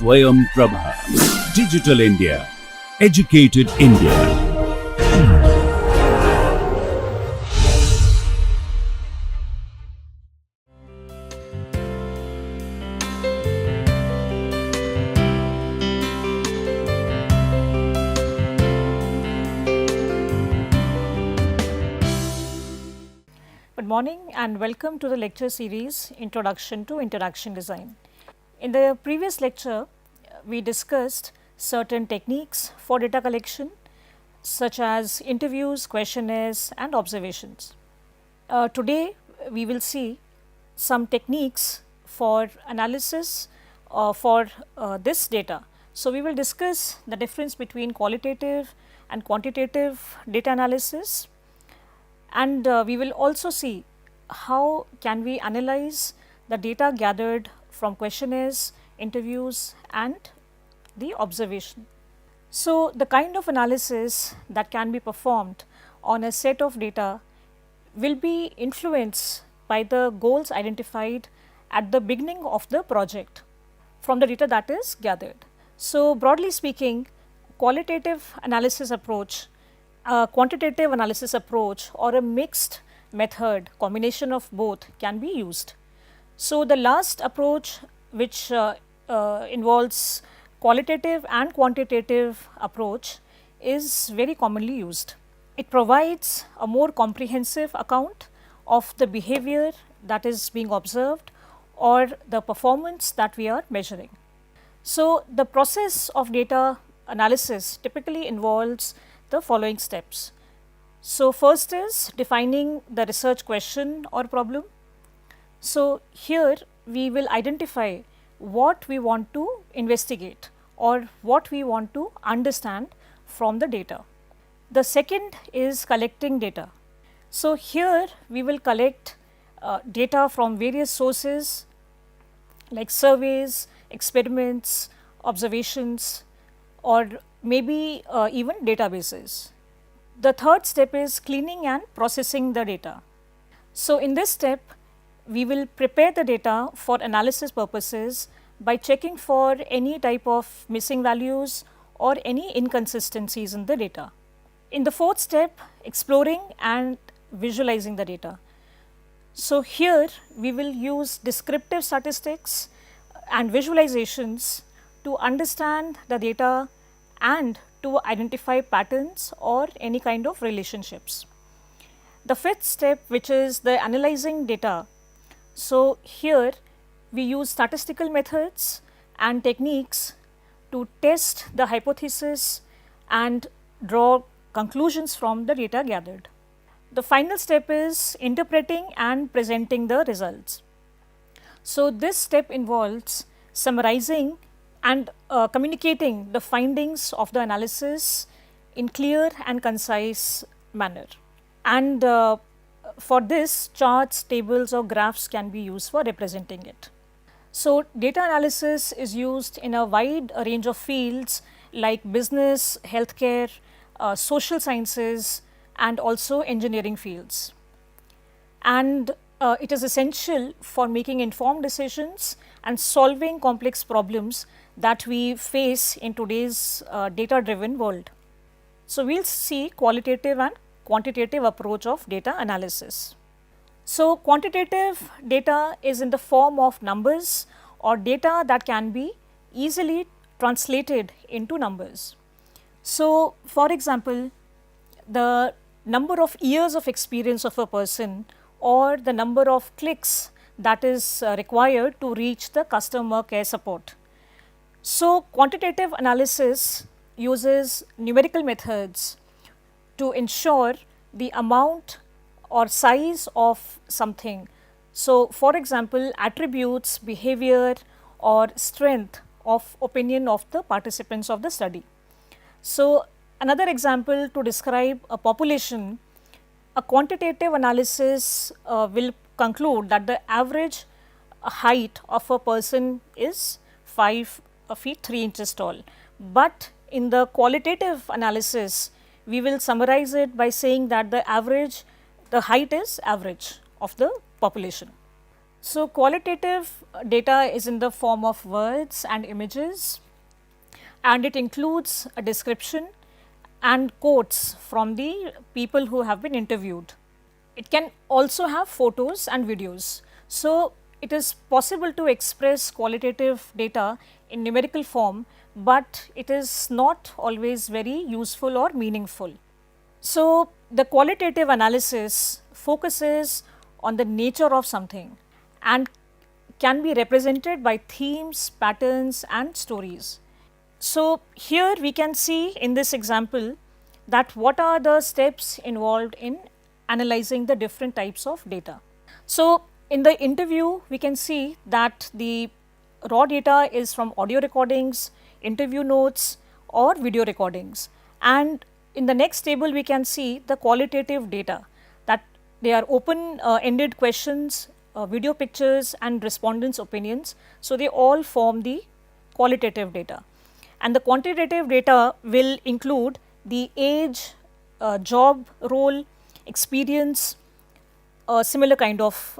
Swayam Prabha. Digital India. Educated India. Good morning and welcome to the lecture series Introduction to Interaction Design. In the previous lecture, we discussed certain techniques for data collection such as interviews, questionnaires and observations. Today, we will see some techniques for analysis for this data. So, we will discuss the difference between qualitative and quantitative data analysis, and we will also see how can we analyze the data gathered from questionnaires, interviews and the observation. So, the kind of analysis that can be performed on a set of data will be influenced by the goals identified at the beginning of the project from the data that is gathered. So, broadly speaking, qualitative analysis approach, quantitative analysis approach or a mixed method combination of both can be used. So, the last approach which involves qualitative and quantitative approach is very commonly used. It provides a more comprehensive account of the behavior that is being observed or the performance that we are measuring. So, the process of data analysis typically involves the following steps. So, first is defining the research question or problem. So, here we will identify what we want to investigate or what we want to understand from the data. The second is collecting data. So, here we will collect data from various sources like surveys, experiments, observations or maybe even databases. The third step is cleaning and processing the data. So, in this step we will prepare the data for analysis purposes by checking for any type of missing values or any inconsistencies in the data. In the fourth step, exploring and visualizing the data. So, here we will use descriptive statistics and visualizations to understand the data and to identify patterns or any kind of relationships. The fifth step, which is the analyzing data. So, here we use statistical methods and techniques to test the hypothesis and draw conclusions from the data gathered. The final step is interpreting and presenting the results. So, this step involves summarizing and communicating the findings of the analysis in clear and concise manner. And for this, charts, tables or graphs can be used for representing it. So, data analysis is used in a wide range of fields like business, healthcare, social sciences and also engineering fields. And it is essential for making informed decisions and solving complex problems that we face in today's data driven world. So, we will see qualitative and quantitative approach of data analysis. So, quantitative data is in the form of numbers or data that can be easily translated into numbers. So, for example, the number of years of experience of a person or the number of clicks that is required to reach the customer care support. So, quantitative analysis uses numerical methods to ensure the amount or size of something. So, for example, attributes, behavior or strength of opinion of the participants of the study. So, another example to describe a population, a quantitative analysis will conclude that the average height of a person is 5 feet 3 inches tall. But in the qualitative analysis, we will summarize it by saying that the height is average of the population. So, qualitative data is in the form of words and images, and it includes a description and quotes from the people who have been interviewed. It can also have photos and videos. So, it is possible to express qualitative data in numerical form, but it is not always very useful or meaningful. So, the qualitative analysis focuses on the nature of something and can be represented by themes, patterns, and stories. So, here we can see in this example that what are the steps involved in analyzing the different types of data. So, in the interview, we can see that the raw data is from audio recordings, interview notes, or video recordings. And in the next table, we can see the qualitative data, that they are open ended questions, video pictures, and respondents' opinions. So, they all form the qualitative data. And the quantitative data will include the age, job role, experience, similar kind of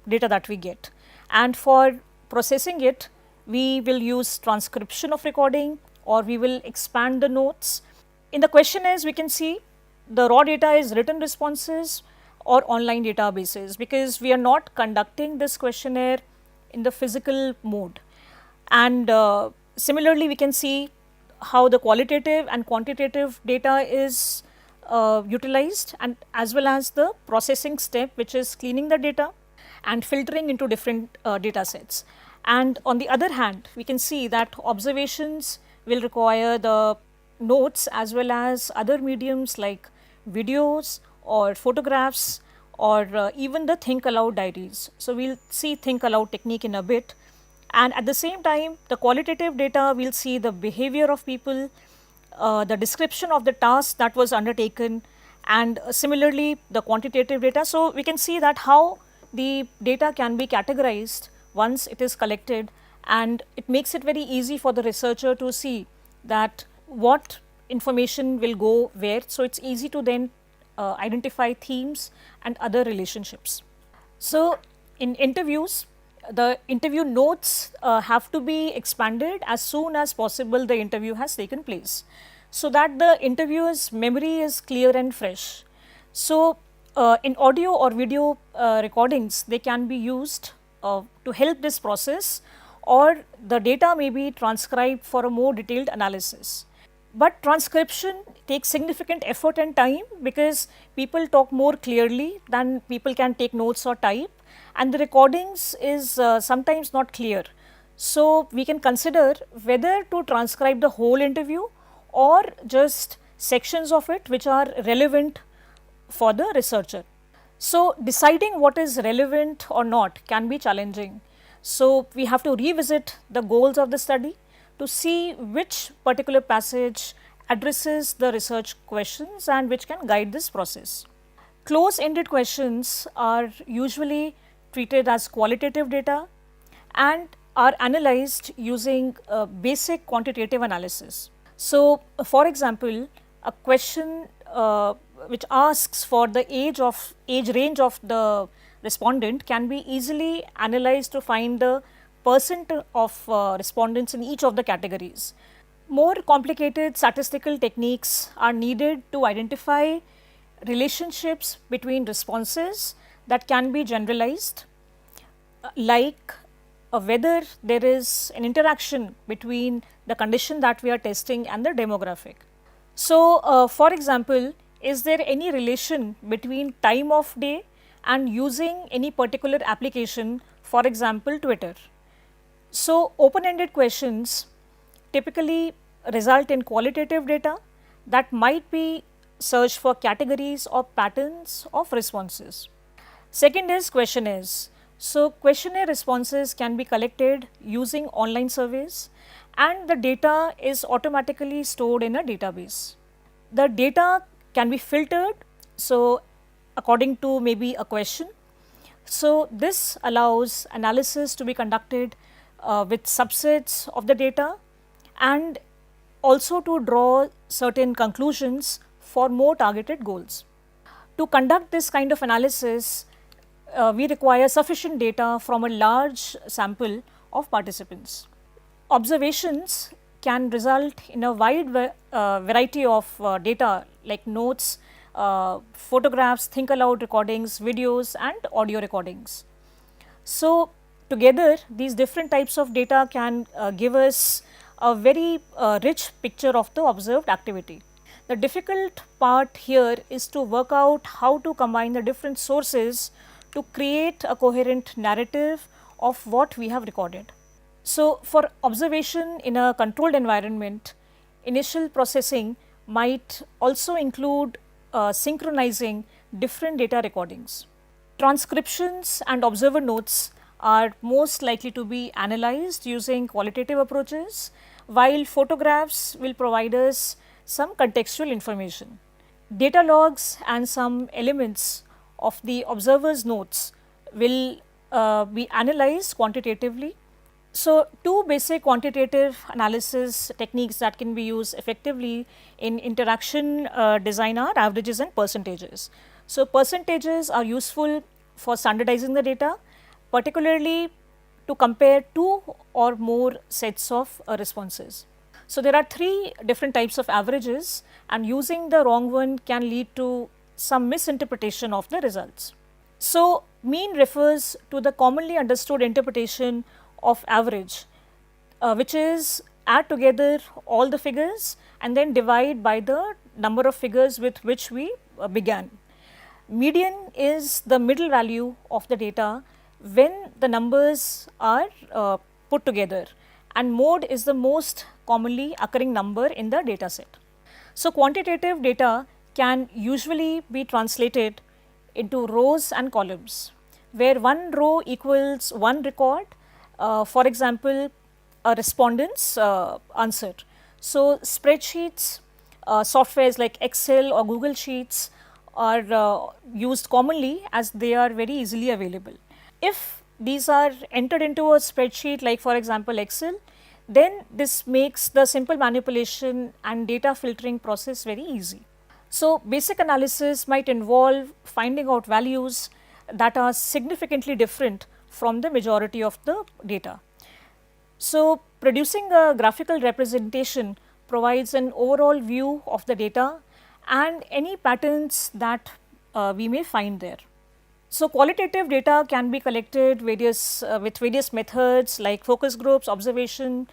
data that we get. And for processing it, we will use transcription of recording, or we will expand the notes. In the questionnaires, we can see the raw data is written responses or online databases, because we are not conducting this questionnaire in the physical mode. And similarly, we can see how the qualitative and quantitative data is utilized, and as well as the processing step, which is cleaning the data and filtering into different data sets. And on the other hand, we can see that observations will require the notes as well as other mediums like videos or photographs, or even the think aloud diaries. So, we will see think aloud technique in a bit. And at the same time, the qualitative data, we will see the behavior of people, the description of the task that was undertaken, and similarly the quantitative data. So, we can see that how the data can be categorized once it is collected, and it makes it very easy for the researcher to see that what information will go where. So, it is easy to then identify themes and other relationships. So, in interviews, the interview notes have to be expanded as soon as possible the interview has taken place, so that the interviewer's memory is clear and fresh. So, in audio or video recordings, they can be used to help this process, or the data may be transcribed for a more detailed analysis. But transcription takes significant effort and time, because people talk more clearly than people can take notes or type, and the recordings is sometimes not clear. So, we can consider whether to transcribe the whole interview or just sections of it which are relevant for the researcher. So, deciding what is relevant or not can be challenging. So, we have to revisit the goals of the study to see which particular passage addresses the research questions and which can guide this process. Close-ended questions are usually treated as qualitative data and are analyzed using basic quantitative analysis. So, for example, a question which asks for the age range of the respondent can be easily analyzed to find the percent of respondents in each of the categories. More complicated statistical techniques are needed to identify relationships between responses that can be generalized, like whether there is an interaction between the condition that we are testing and the demographic. So, for example, is there any relation between time of day and using any particular application, for example, Twitter? So, open-ended questions typically result in qualitative data that might be searched for categories or patterns of responses. Second is questionnaires. So, questionnaire responses can be collected using online surveys, and the data is automatically stored in a database. The data can be filtered, so according to maybe a question. So, this allows analysis to be conducted with subsets of the data, and also to draw certain conclusions for more targeted goals. To conduct this kind of analysis, we require sufficient data from a large sample of participants. Observations can result in a wide variety of data like notes, photographs, think aloud recordings, videos and audio recordings. So, together these different types of data can give us a very rich picture of the observed activity. The difficult part here is to work out how to combine the different sources to create a coherent narrative of what we have recorded. So, for observation in a controlled environment, initial processing might also include synchronizing different data recordings. Transcriptions and observer notes are most likely to be analyzed using qualitative approaches, while photographs will provide us some contextual information. Data logs and some elements of the observer's notes will be analyzed quantitatively. So, two basic quantitative analysis techniques that can be used effectively in interaction design are averages and percentages. So, percentages are useful for standardizing the data, particularly to compare two or more sets of responses. So, there are three different types of averages, and using the wrong one can lead to some misinterpretation of the results. So, mean refers to the commonly understood interpretation of average, which is add together all the figures and then divide by the number of figures with which we began. Median is the middle value of the data when the numbers are put together, and mode is the most commonly occurring number in the data set. So, quantitative data can usually be translated into rows and columns, where one row equals one record, for example, a respondent's answer. So, spreadsheets, softwares like Excel or Google Sheets are used commonly as they are very easily available. If these are entered into a spreadsheet like for example Excel, then this makes the simple manipulation and data filtering process very easy. So, basic analysis might involve finding out values that are significantly different from the majority of the data. So, producing a graphical representation provides an overall view of the data and any patterns that we may find there. So, qualitative data can be collected with various methods like focus groups, observation,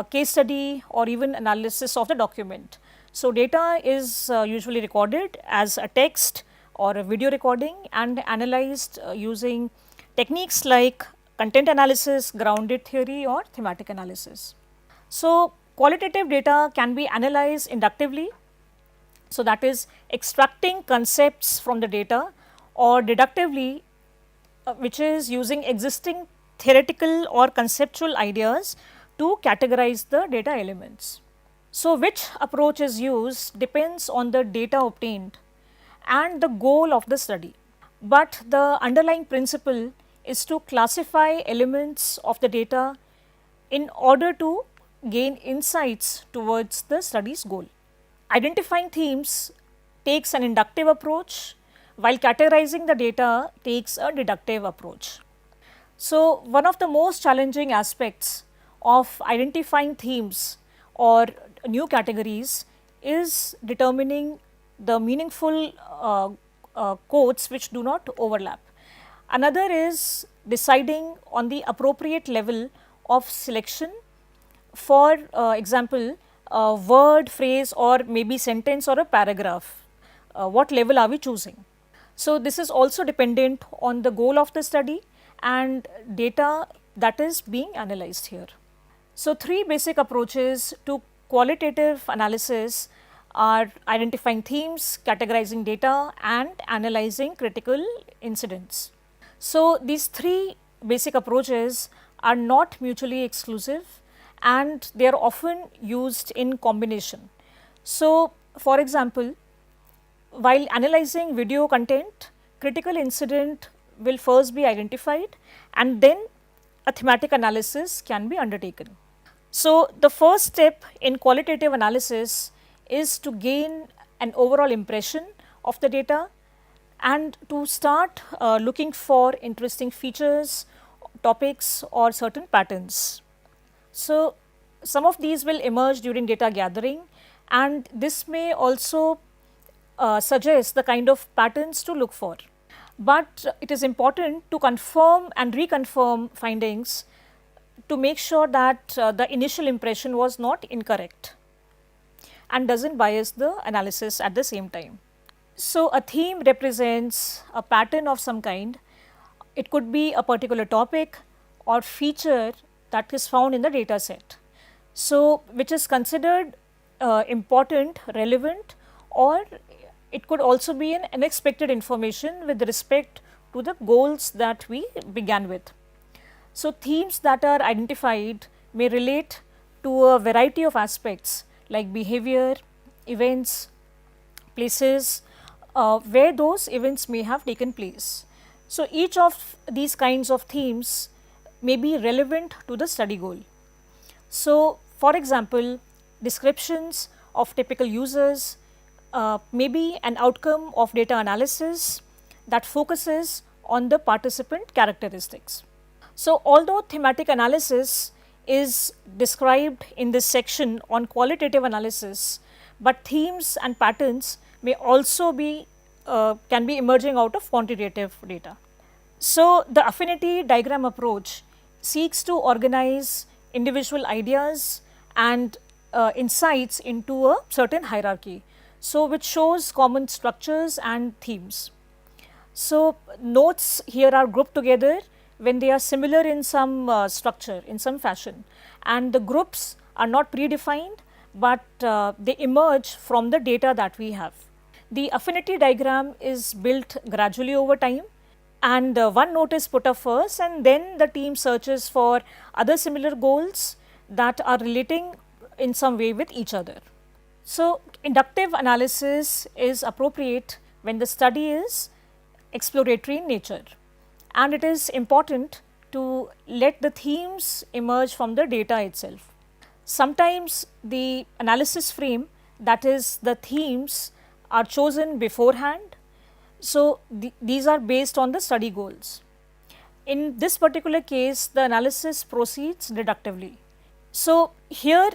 case study or even analysis of the document. So, data is usually recorded as a text or a video recording and analyzed using techniques like content analysis, grounded theory or thematic analysis. So, qualitative data can be analyzed inductively. So, that is extracting concepts from the data, or deductively, which is using existing theoretical or conceptual ideas to categorize the data elements. So, which approach is used depends on the data obtained and the goal of the study, but the underlying principle is to classify elements of the data in order to gain insights towards the study's goal. Identifying themes takes an inductive approach, while categorizing the data takes a deductive approach. So, one of the most challenging aspects of identifying themes or new categories is determining the meaningful codes which do not overlap. Another is deciding on the appropriate level of selection. For example, a word, phrase or maybe sentence or a paragraph, what level are we choosing? So, this is also dependent on the goal of the study and data that is being analyzed here. So, three basic approaches to qualitative analysis are identifying themes, categorizing data and analyzing critical incidents. So, these three basic approaches are not mutually exclusive and they are often used in combination. So, for example, while analyzing video content, critical incident will first be identified and then a thematic analysis can be undertaken. So, the first step in qualitative analysis is to gain an overall impression of the data, and to start looking for interesting features, topics or certain patterns. So, some of these will emerge during data gathering, and this may also suggest the kind of patterns to look for. But it is important to confirm and reconfirm findings to make sure that the initial impression was not incorrect and does not bias the analysis at the same time. So, a theme represents a pattern of some kind. It could be a particular topic or feature that is found in the data set. So, which is considered important, relevant, or it could also be an unexpected information with respect to the goals that we began with. So, themes that are identified may relate to a variety of aspects like behavior, events, places where those events may have taken place. So, each of these kinds of themes may be relevant to the study goal. So, for example, descriptions of typical users may be an outcome of data analysis that focuses on the participant characteristics. So, although thematic analysis is described in this section on qualitative analysis, but themes and patterns may also be can be emerging out of quantitative data. So, the affinity diagram approach seeks to organize individual ideas and insights into a certain hierarchy, so which shows common structures and themes. So, notes here are grouped together when they are similar in some structure, in some fashion, and the groups are not predefined, but they emerge from the data that we have. The affinity diagram is built gradually over time, and one note is put up first, and then the team searches for other similar goals that are relating in some way with each other. So, inductive analysis is appropriate when the study is exploratory in nature, and it is important to let the themes emerge from the data itself. Sometimes the analysis frame, that is the themes, are chosen beforehand. So, these are based on the study goals. In this particular case, the analysis proceeds deductively. So, here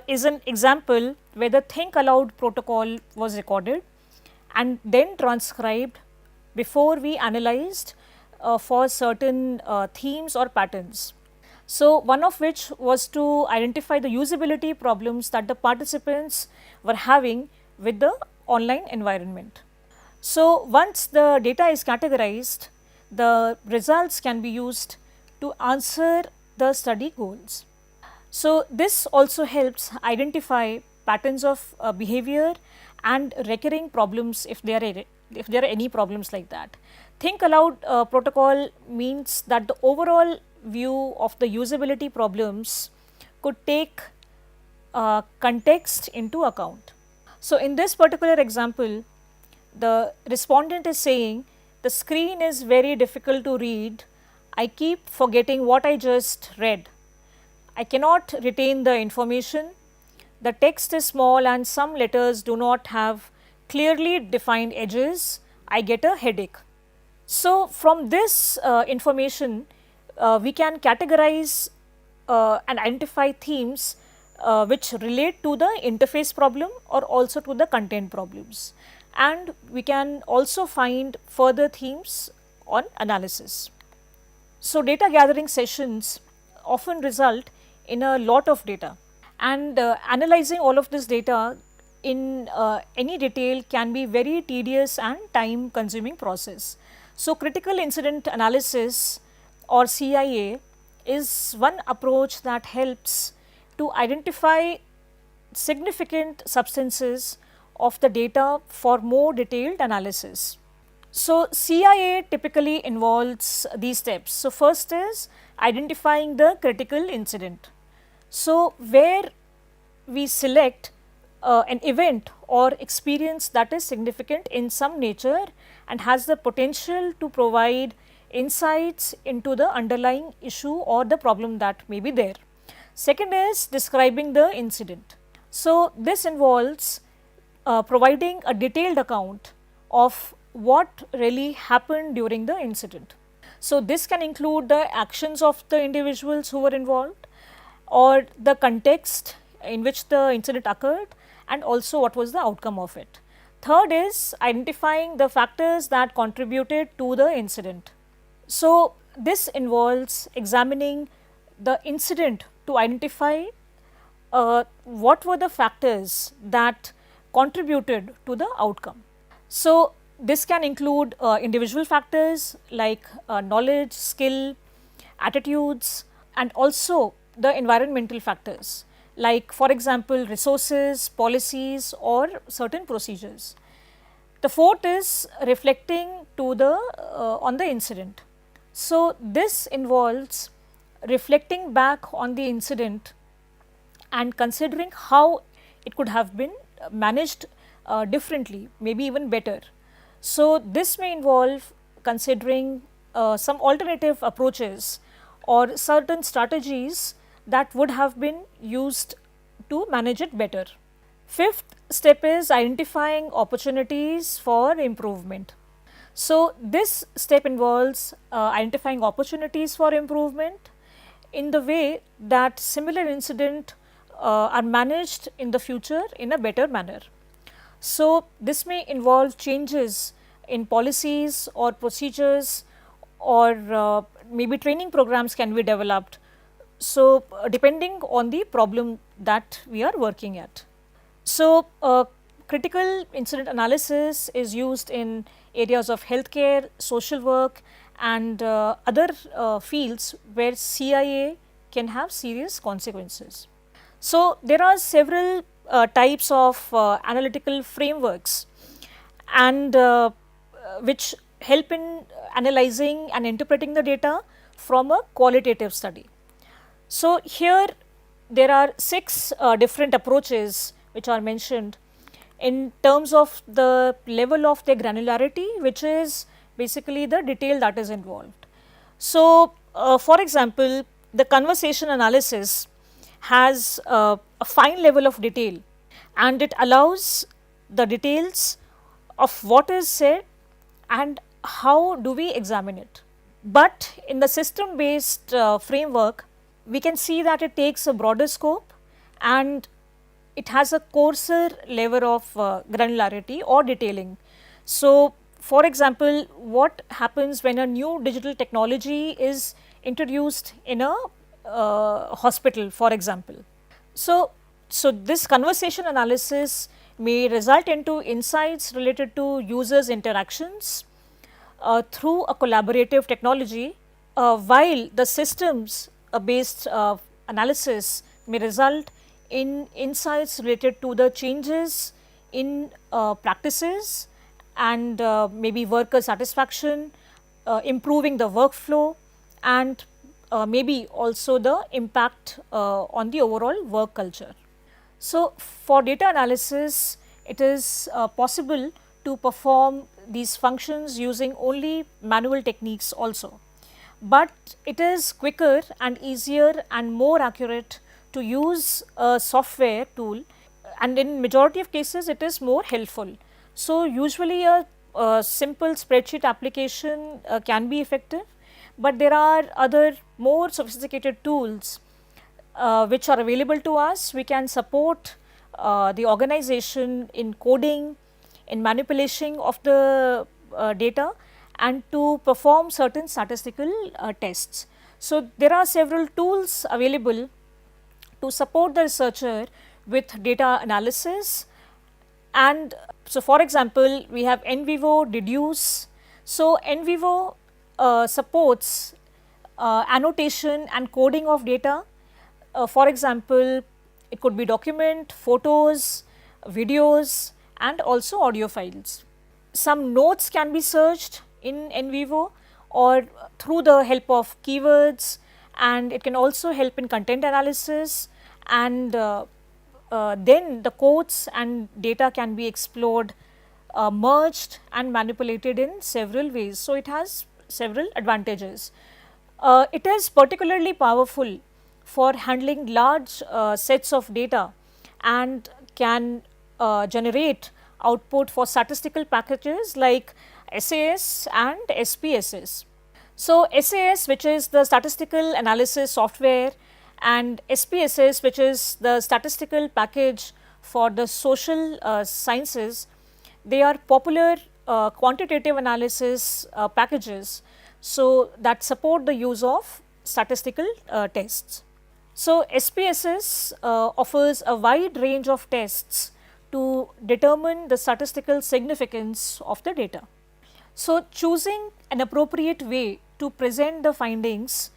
is an example where the think aloud protocol was recorded and then transcribed before we analyzed for certain themes or patterns. So, one of which was to identify the usability problems that the participants were having with the online environment. So, once the data is categorized, the results can be used to answer the study goals. So, this also helps identify patterns of behavior and recurring problems if there are any problems like that. Think aloud protocol means that the overall view of the usability problems could take context into account. So, in this particular example, the respondent is saying the screen is very difficult to read, I keep forgetting what I just read, I cannot retain the information, the text is small and some letters do not have clearly defined edges, I get a headache. So, from this information we can categorize and identify themes which relate to the interface problem or also to the content problems, and we can also find further themes on analysis. So, data gathering sessions often result in a lot of data, and analyzing all of this data in any detail can be very tedious and time consuming process. So, critical incident analysis or CIA is one approach that helps to identify significant substances of the data for more detailed analysis. So, CIA typically involves these steps. So, first is identifying the critical incident. So, where we select an event or experience that is significant in some nature and has the potential to provide insights into the underlying issue or the problem that may be there. Second is describing the incident. So, this involves providing a detailed account of what really happened during the incident. So, this can include the actions of the individuals who were involved, or the context in which the incident occurred, and also what was the outcome of it. Third is identifying the factors that contributed to the incident. So, this involves examining the incident to identify what were the factors that contributed to the outcome. So, this can include individual factors like knowledge, skill, attitudes, and also the environmental factors like, for example, resources, policies, or certain procedures. The fourth is reflecting to the on the incident. So, this involves reflecting back on the incident and considering how it could have been managed differently, maybe even better. So, this may involve considering some alternative approaches or certain strategies that would have been used to manage it better. Fifth step is identifying opportunities for improvement. So, this step involves identifying opportunities for improvement in the way that similar incident are managed in the future in a better manner. So, this may involve changes in policies or procedures, or maybe training programs can be developed. So, depending on the problem that we are working at. So, critical incident analysis is used in areas of healthcare, social work, and other fields where CIA can have serious consequences. So, there are several types of analytical frameworks, and which help in analyzing and interpreting the data from a qualitative study. So, here there are 6 different approaches which are mentioned in terms of the level of their granularity, which is basically the detail that is involved. So, for example, the conversation analysis has a fine level of detail, and it allows the details of what is said and how do we examine it. But in the system based framework, we can see that it takes a broader scope and it has a coarser level of granularity or detailing. So, for example, what happens when a new digital technology is introduced in a hospital, for example. So, this conversation analysis may result into insights related to users' interactions through a collaborative technology, while the systems based analysis may result in insights related to the changes in practices and maybe worker satisfaction, improving the workflow, and maybe also the impact on the overall work culture. So, for data analysis, it is possible to perform these functions using only manual techniques also, but it is quicker and easier and more accurate to use a software tool, and in majority of cases it is more helpful. So, usually a simple spreadsheet application can be effective, but there are other more sophisticated tools which are available to us. We can support the organization in coding, in manipulation of the data, and to perform certain statistical tests. So, there are several tools available to support the researcher with data analysis. And so, for example, we have NVivo, Deduce. So, NVivo supports annotation and coding of data. For example, it could be document, photos, videos, and also audio files. Some notes can be searched in NVivo or through the help of keywords, and it can also help in content analysis, and then the codes and data can be explored, merged and manipulated in several ways. So, it has several advantages. It is particularly powerful for handling large sets of data and can generate output for statistical packages like SAS and SPSS. So, SAS, which is the statistical analysis software, and SPSS, which is the statistical package for the social sciences, they are popular quantitative analysis packages, so that support the use of statistical tests. So, SPSS offers a wide range of tests to determine the statistical significance of the data. So, choosing an appropriate way to present the findings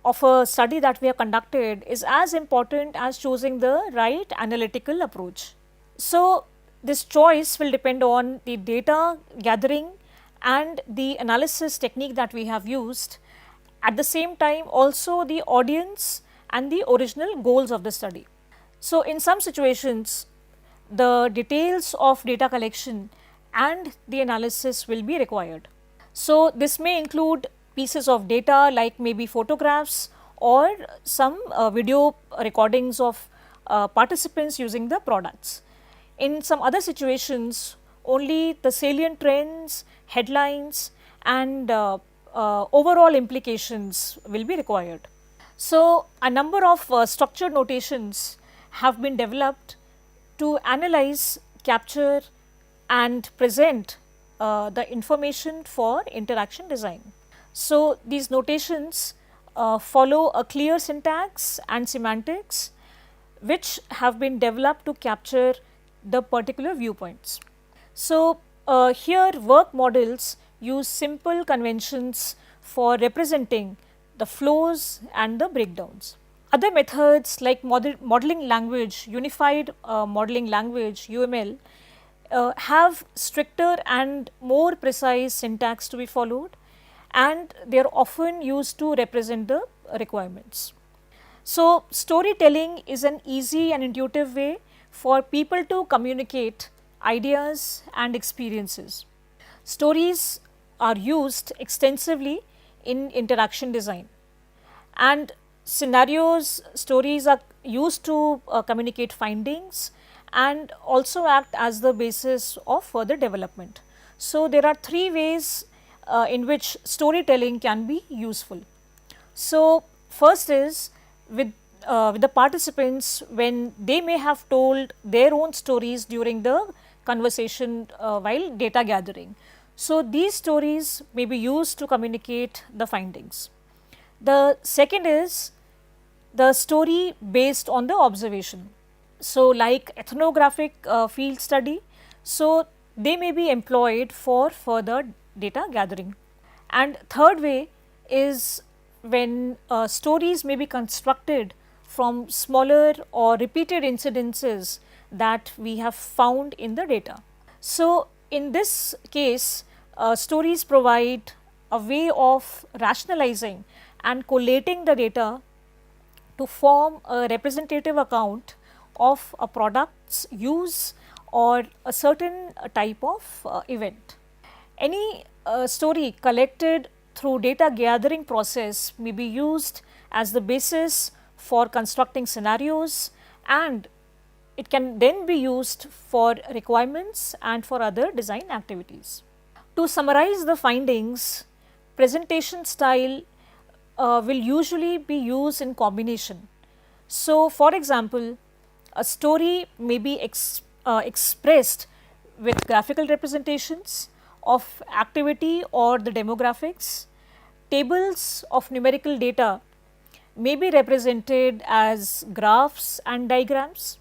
of a study that we have conducted is as important as choosing the right analytical approach. So, this choice will depend on the data gathering and the analysis technique that we have used, at the same time also the audience and the original goals of the study. So, in some situations the details of data collection and the analysis will be required. So, this may include pieces of data like maybe photographs or some video recordings of participants using the products. In some other situations, only the salient trends, headlines and overall implications will be required. So, a number of structured notations have been developed to analyze, capture and present the information for interaction design. So, these notations follow a clear syntax and semantics which have been developed to capture the particular viewpoints. So, here work models use simple conventions for representing the flows and the breakdowns. Other methods like modeling language, unified modeling language UML have stricter and more precise syntax to be followed, and they are often used to represent the requirements. So, storytelling is an easy and intuitive way for people to communicate ideas and experiences. Stories are used extensively in interaction design, and stories are used to communicate findings and also act as the basis of further development. So, there are three ways in which storytelling can be useful. So, first is with the participants when they may have told their own stories during the conversation while data gathering. So, these stories may be used to communicate the findings. The second is the story based on the observation. So, like ethnographic field study, so they may be employed for further data gathering. And third way is when stories may be constructed from smaller or repeated incidences that we have found in the data. So, in this case stories provide a way of rationalizing and collating the data to form a representative account of a product's use or a certain type of event. Any story collected through data gathering process may be used as the basis for constructing scenarios, and it can then be used for requirements and for other design activities. To summarize the findings, presentation style will usually be used in combination. So, for example, a story may be expressed with graphical representations of activity or the demographics. Tables of numerical data may be represented as graphs and diagrams.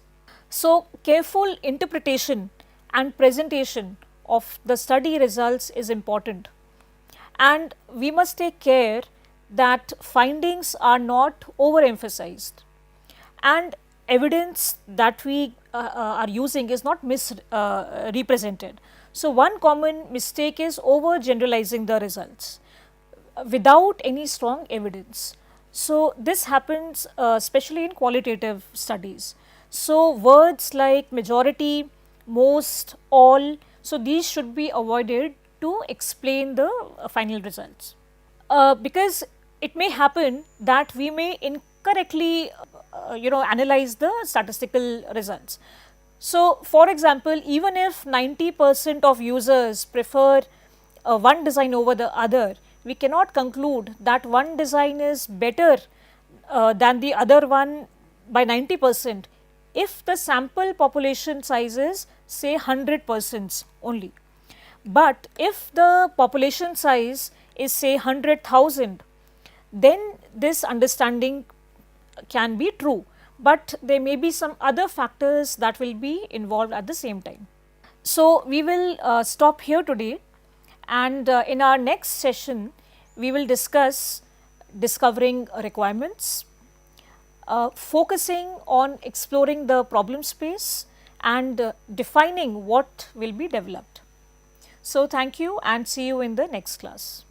So, careful interpretation and presentation of the study results is important, and we must take care that findings are not overemphasized and evidence that we are using is not misrepresented. So, one common mistake is overgeneralizing the results without any strong evidence. So, this happens especially in qualitative studies. So, words like majority, most, all, so these should be avoided to explain the final results. Because it may happen that we may incorrectly analyze the statistical results. So, for example, even if 90% of users prefer one design over the other, we cannot conclude that one design is better than the other one by 90% if the sample population size is say 100% only. But if the population size is say 100,000, then this understanding can be true, but there may be some other factors that will be involved at the same time. So, we will stop here today, and in our next session we will discuss discovering requirements, focusing on exploring the problem space and defining what will be developed. So, thank you and see you in the next class.